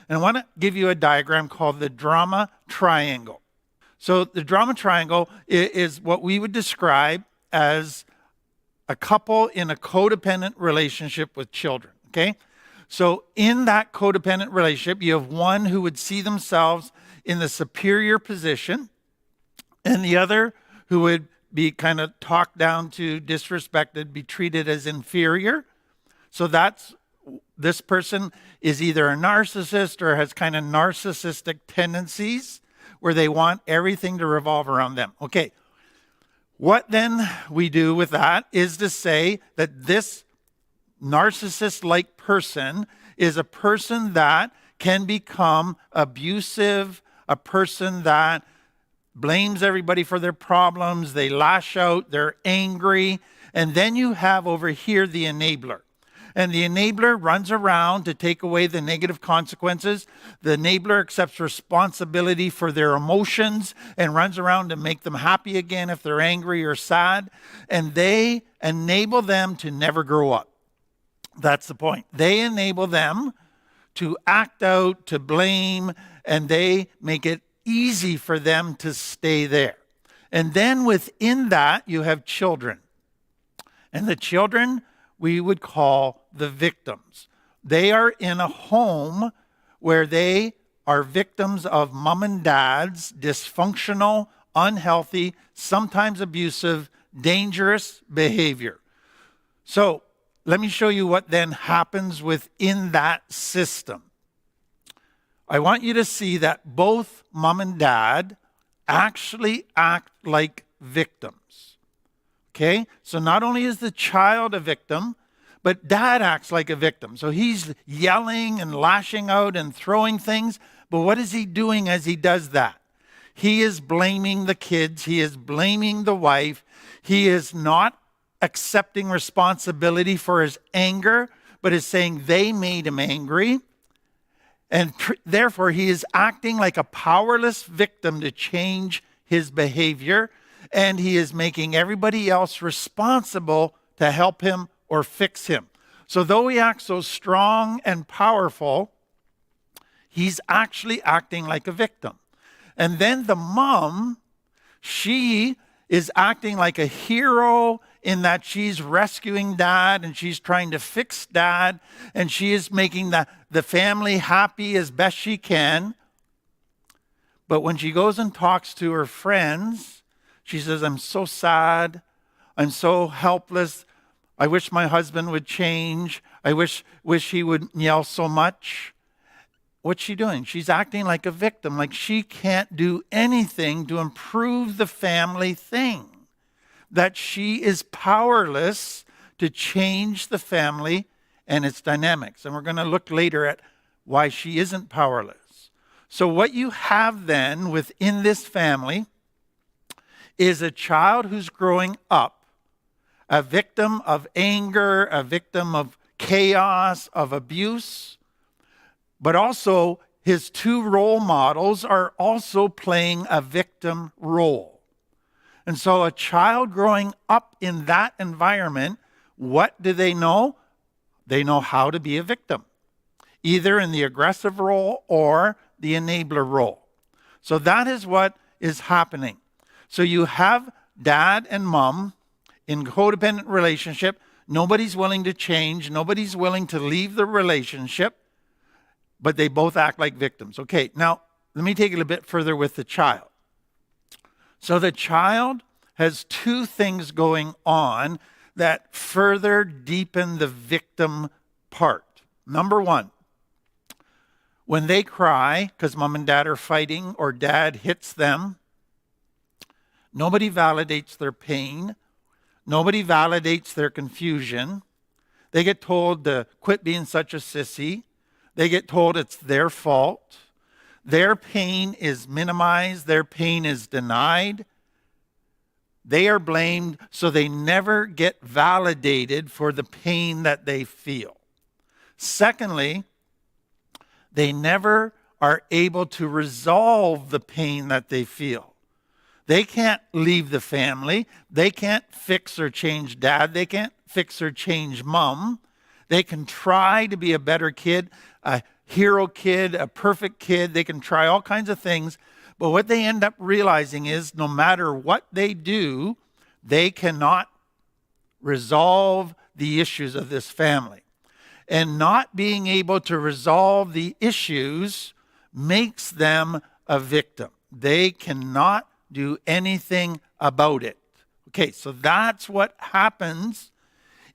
And I want to give you a diagram called the drama triangle. So the drama triangle is what we would describe as a couple in a codependent relationship with children, okay? So in that codependent relationship, you have one who would see themselves in the superior position and the other who would be kind of talked down to, disrespected, be treated as inferior. So this person is either a narcissist or has kind of narcissistic tendencies where they want everything to revolve around them. Okay, what then we do with that is to say that this narcissist-like person is a person that can become abusive, a person that blames everybody for their problems, they lash out, they're angry, and then you have over here the enabler. And the enabler runs around to take away the negative consequences. The enabler accepts responsibility for their emotions and runs around to make them happy again if they're angry or sad. And they enable them to never grow up. That's the point. They enable them to act out, to blame, and they make it easy for them to stay there. And then within that, you have children. And the children we would call the victims. They are in a home where they are victims of mom and dad's dysfunctional, unhealthy, sometimes abusive, dangerous behavior. So let me show you what then happens within that system. I want you to see that both mom and dad actually act like victims. Okay, so not only is the child a victim, but dad acts like a victim. So he's yelling and lashing out and throwing things. But what is he doing as he does that? He is blaming the kids. He is blaming the wife. He is not accepting responsibility for his anger, but is saying they made him angry. And therefore, he is acting like a powerless victim to change his behavior. And he is making everybody else responsible to help him or fix him. So though he acts so strong and powerful, he's actually acting like a victim. And then the mom, she is acting like a hero in that she's rescuing dad and she's trying to fix dad and she is making the family happy as best she can. But when she goes and talks to her friends, she says, I'm so sad. I'm so helpless. I wish my husband would change. I wish he wouldn't yell so much. What's she doing? She's acting like a victim, like she can't do anything to improve the family thing, that she is powerless to change the family and its dynamics. And we're going to look later at why she isn't powerless. So what you have then within this family is a child who's growing up, a victim of anger, a victim of chaos, of abuse, but also his two role models are also playing a victim role. And so a child growing up in that environment, what do they know? They know how to be a victim, either in the aggressive role or the enabler role. So that is what is happening. So you have dad and mom in codependent relationship. Nobody's willing to change. Nobody's willing to leave the relationship, but they both act like victims. Okay, now let me take it a bit further with the child. So the child has two things going on that further deepen the victim part. Number one, when they cry because mom and dad are fighting or dad hits them, nobody validates their pain. Nobody validates their confusion. They get told to quit being such a sissy. They get told it's their fault. Their pain is minimized. Their pain is denied. They are blamed, so they never get validated for the pain that they feel. Secondly, they never are able to resolve the pain that they feel. They can't leave the family. They can't fix or change dad. They can't fix or change mom. They can try to be a better kid, a hero kid, a perfect kid. They can try all kinds of things. But what they end up realizing is no matter what they do, they cannot resolve the issues of this family. And not being able to resolve the issues makes them a victim. They cannot do anything about it. Okay, so that's what happens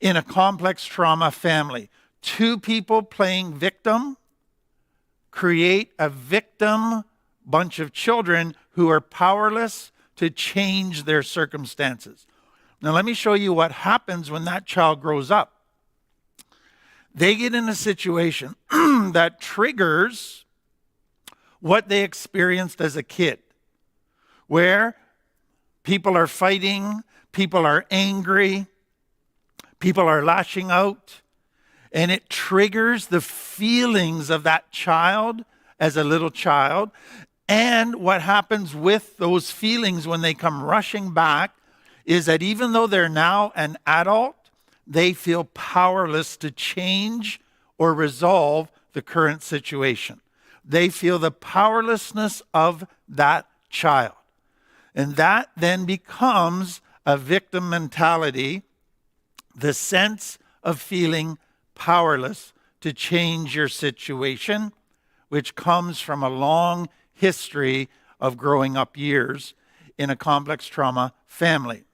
in a complex trauma family. Two people playing victim create a victim bunch of children who are powerless to change their circumstances. Now, let me show you what happens when that child grows up. They get in a situation that triggers what they experienced as a kid, where people are fighting, people are angry, people are lashing out, and it triggers the feelings of that child as a little child. And what happens with those feelings when they come rushing back is that even though they're now an adult, they feel powerless to change or resolve the current situation. They feel the powerlessness of that child. And that then becomes a victim mentality, the sense of feeling powerless to change your situation, which comes from a long history of growing up years in a complex trauma family.